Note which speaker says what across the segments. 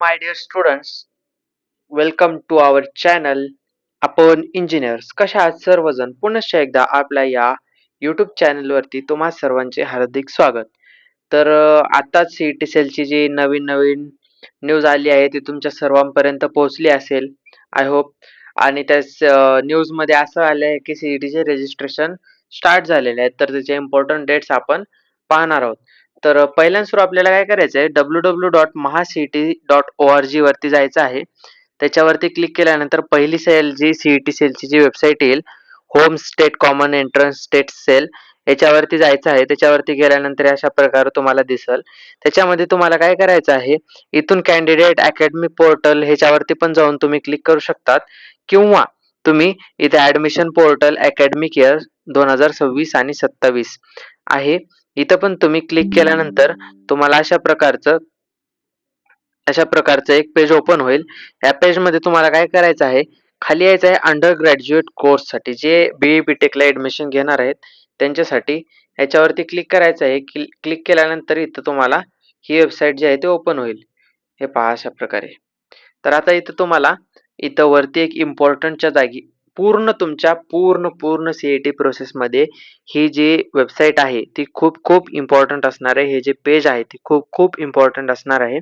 Speaker 1: My dear students, welcome to our channel. आपण engineers कशा आहात सर्वजण पुनश्च एकदा आपल्या या यूट्यूब चॅनलवरती तुम्हा सर्वांचे हार्दिक स्वागत. तर आताच सीईटी सेलची जी नवीन नवीन न्यूज आली आहे ती तुमच्या सर्वांपर्यंत पोहोचली असेल आय होप. आणि त्या न्यूजमध्ये असं आलं आहे की सीईटीचे रजिस्ट्रेशन स्टार्ट झालेले आहेत, तर त्याचे इम्पॉर्टंट डेट्स आपण पाहणार आहोत. तर पहिल्यांदा आपल्याला काय करायचं आहे, www.mahacity.org वरती जायचं आहे. त्याच्यावरती क्लिक केल्यानंतर पहिली सेल जी सीईटी सेलची जी वेबसाईट येईल, home state common entrance test cell, याच्यावरती जायचं आहे. त्याच्यावरती गेल्यानंतर अशा प्रकारे तुम्हाला दिसल. त्याच्यामध्ये तुम्हाला काय करायचं आहे, इथून कॅन्डिडेट अकॅडमी पोर्टल ह्याच्यावरती पण जाऊन तुम्ही क्लिक करू शकतात, किंवा तुम्ही इथे ऍडमिशन पोर्टल अकॅडमिक इयर 2026 आणि 27 आहे, इथं पण तुम्ही क्लिक केल्यानंतर तुम्हाला अशा प्रकारचं एक पेज ओपन होईल. या पेजमध्ये तुम्हाला काय करायचं आहे, खाली यायचं आहे अंडर ग्रॅज्युएट कोर्ससाठी, जे बीई बीटेकला ऍडमिशन घेणार आहेत त्यांच्यासाठी. याच्यावरती क्लिक करायचं आहे. क्लिक केल्यानंतर इथं तुम्हाला ही वेबसाईट जी आहे ती ओपन होईल. हे पहा अशा प्रकारे. तर आता इथं तुम्हाला इथं वरती एक इम्पॉर्टंटच्या जागी पूर्ण सीईटी प्रोसेसमध्ये ही जी वेबसाईट आहे ती खूप खूप इम्पॉर्टंट असणार आहे. हे जे पेज आहे ते खूप खूप इम्पॉर्टंट असणार आहे.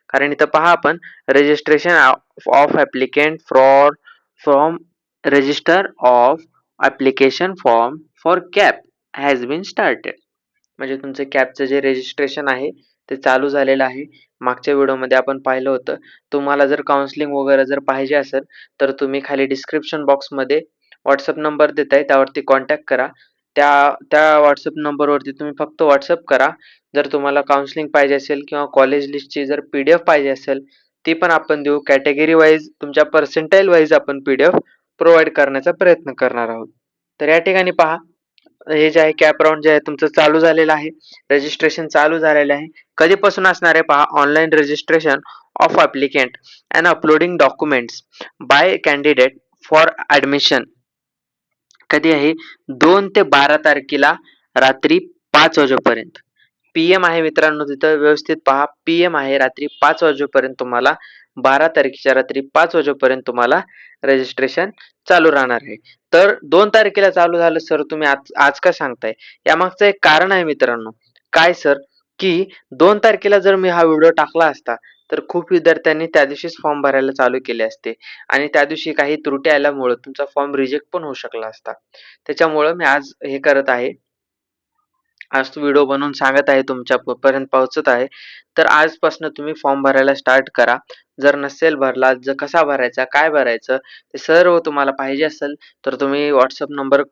Speaker 1: कारण इथं पहा आपण, registration of applicant from register of application form for CAP has been started. म्हणजे तुमचं कॅपचं जे रजिस्ट्रेशन आहे ते चालू झालेलं आहे. मागच्या व्हिडिओमध्ये आपण पाहिलं होतं. तुम्हाला जर काउन्सिलिंग वगैरे जर पाहिजे असेल तर तुम्ही खाली डिस्क्रिप्शन बॉक्समध्ये व्हॉट्सअप नंबर देत आहे, त्यावरती कॉन्टॅक्ट करा. त्या व्हॉट्सअप नंबरवरती तुम्ही फक्त व्हॉट्सअप करा. जर तुम्हाला काउन्सिलिंग पाहिजे असेल किंवा कॉलेज लिस्टची जर पीडीएफ पाहिजे असेल ती पण आपण देऊ. कॅटेगरी वाईज तुमच्या पर्सेंटाईल वाईज आपण पीडीएफ प्रोव्हाइड करण्याचा प्रयत्न करणार आहोत. तर या ठिकाणी पहा, हे जे आहे कॅप राऊंड जे आहे तुमचं चालू झालेलं आहे. रजिस्ट्रेशन चालू झालेलं आहे. कधीपासून असणार आहे पहा, online registration of applicant and uploading documents by candidate for admission कधी आहे, 2 ते 12 तारखेला रात्री 5 वाजेपर्यंत. पीएम आहे मित्रांनो, तिथं व्यवस्थित पहा, पीएम आहे. रात्री 5 वाजेपर्यंत तुम्हाला, 12 तारखेच्या रात्री 5 वाजेपर्यंत तुम्हाला रजिस्ट्रेशन चालू राहणार आहे. तर 2 तारखेला चालू झालं सर, तुम्ही आज आज का सांगताय? यामागचं एक कारण आहे मित्रांनो. काय सर, की 2 तारखेला जर मी हा व्हिडिओ टाकला असता तर खूप विद्यार्थ्यांनी त्या दिवशीच फॉर्म भरायला चालू केले असते, आणि त्या दिवशी काही त्रुटी आल्यामुळे तुमचा फॉर्म रिजेक्ट पण होऊ शकला असता. त्याच्यामुळं मी आज हे करत आहे, आज तो व्हिडिओ बनवून सांगत आहे, तुमच्यापर्यंत पोहोचत आहे. तर आजपासून तुम्ही फॉर्म भरायला स्टार्ट करा. जर नसेल भरला, जर कसा भरायचा, काय भरायचं ते सर्व तुम्हाला पाहिजे असेल तर तुम्ही व्हॉट्सअप नंबर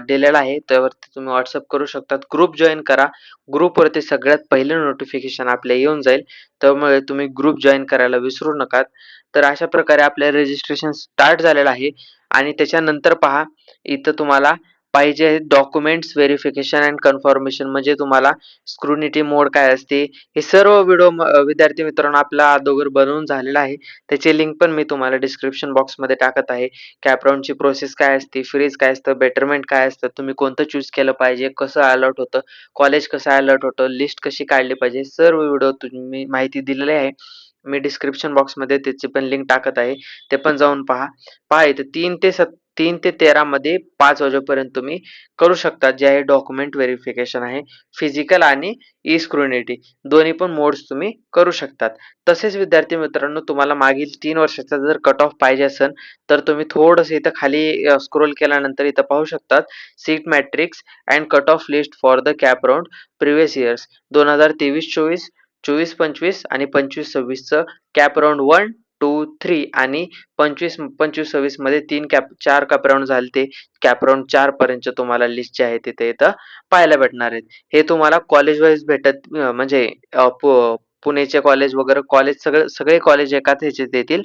Speaker 1: दिलेला आहे, त्यावरती तुम्ही व्हॉट्सअप करू शकतात. ग्रुप जॉईन करा. ग्रुपवरती सगळ्यात पहिले नोटिफिकेशन आपल्या येऊन जाईल, त्यामुळे तुम्ही ग्रुप जॉईन करायला विसरू नका. तर अशा प्रकारे आपलं रजिस्ट्रेशन स्टार्ट झालेलं आहे. आणि त्याच्यानंतर पहा, इथं तुम्हाला पाहिजे डॉक्युमेंट्स व्हेरिफिकेशन अँड कन्फर्मेशन, म्हणजे तुम्हाला स्क्रुनिटी मोड काय असते, हे सर्व व्हिडिओ विद्यार्थी मित्रांनो आपला अगोदर बनवून झालेला आहे. त्याची लिंक पण मी तुम्हाला डिस्क्रिप्शन बॉक्समध्ये टाकत आहे. कॅपराऊंडची प्रोसेस काय असते, फ्रीज काय असतं, बेटरमेंट काय असतं, तुम्ही कोणतं चूज केलं पाहिजे, कसं अलर्ट होतं, कॉलेज कसं अलर्ट होतं, लिस्ट कशी काढली पाहिजे, सर्व व्हिडिओ तुम्ही माहिती दिलेली आहे. मी डिस्क्रिप्शन बॉक्समध्ये त्याची पण लिंक टाकत आहे, ते पण जाऊन पहा. इथे 3 ते 13 मध्ये 5 वाजेपर्यंत तुम्ही करू शकता, जे आहे डॉक्युमेंट व्हेरिफिकेशन आहे. फिजिकल आणि ई स्क्रुनिटी दोन्ही पण मोड्स तुम्ही करू शकतात. तसेच विद्यार्थी मित्रांनो, तुम्हाला मागील 3 वर्षाचा जर कट ऑफ पाहिजे असेल तर तुम्ही थोडंसं इथं खाली स्क्रोल केल्यानंतर इथं पाहू शकतात, seat matrix and cut off list for the cap round previous years 2023-24, 24-25 आणि 25-26 चं कॅप राऊंड 1, 2, 3 आणि 25-26 मध्ये 4 कॅप राऊंड झालते. कॅप राऊंड 4 पर्यंत तुम्हाला लिस्ट जी आहे तिथे इथं पाहायला भेटणार आहेत. हे तुम्हाला कॉलेज वाईज म्हणजे पुणेचे कॉलेज वगैरे कॉलेज सगळे कॉलेज एकाच ह्याच्यात येतील.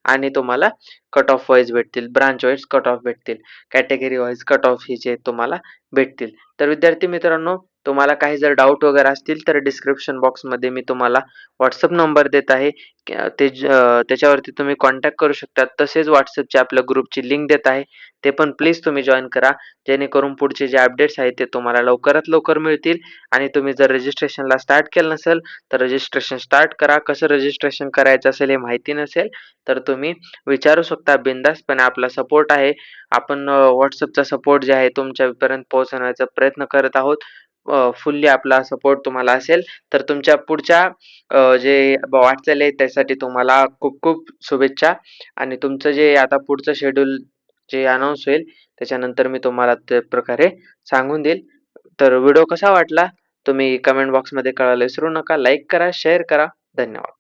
Speaker 1: आणि तुम्हाला कट ऑफ वाईज भेटतील, ब्रांच वाईज कट ऑफ भेटतील, कॅटेगरी वाईज कट ऑफ हे जे तुम्हाला भेटतील. तर विद्यार्थी मित्रांनो, तुम्हाला काही जर डाऊट वगैरे असतील तर डिस्क्रिप्शन बॉक्समध्ये मी तुम्हाला WhatsApp नंबर देत आहे. त्याच्यावरती तुम्ही कॉन्टॅक्ट करू शकता. तसेच WhatsAppच्या आपल्या ग्रुपची लिंक देत आहे. ते पण प्लीज तुम्ही जॉइन करा. जेणेकरून पुढचे जे अपडेट्स आहेत ते तुम्हाला लवकरात लवकर मिळतील. आणि तुम्ही जर रजिस्ट्रेशनला स्टार्ट केलं नसेल तर रजिस्ट्रेशन स्टार्ट करा. कसं रजिस्ट्रेशन करायचं असेल हे माहिती नसेल तर तुम्ही विचारू शकता बिनधास्तपणे. आपला सपोर्ट आहे. आपण WhatsAppचा सपोर्ट जे आहे तुमच्यापर्यंत पोहोचवण्याचा प्रयत्न करत आहोत. फुल्ली आपला सपोर्ट तुम्हाला असेल तर तुमच्या पुढच्या जे वाटचाल आहे त्यासाठी तुम्हाला खूप खूप शुभेच्छा. आणि तुमचं जे आता पुढचं शेड्यूल जे अनाउन्स होईल त्याच्यानंतर मी तुम्हाला त्या प्रकारे सांगून देईल. तर व्हिडिओ कसा वाटला तुम्ही कमेंट बॉक्समध्ये कळवायला विसरू नका. लाईक करा, शेअर करा. धन्यवाद.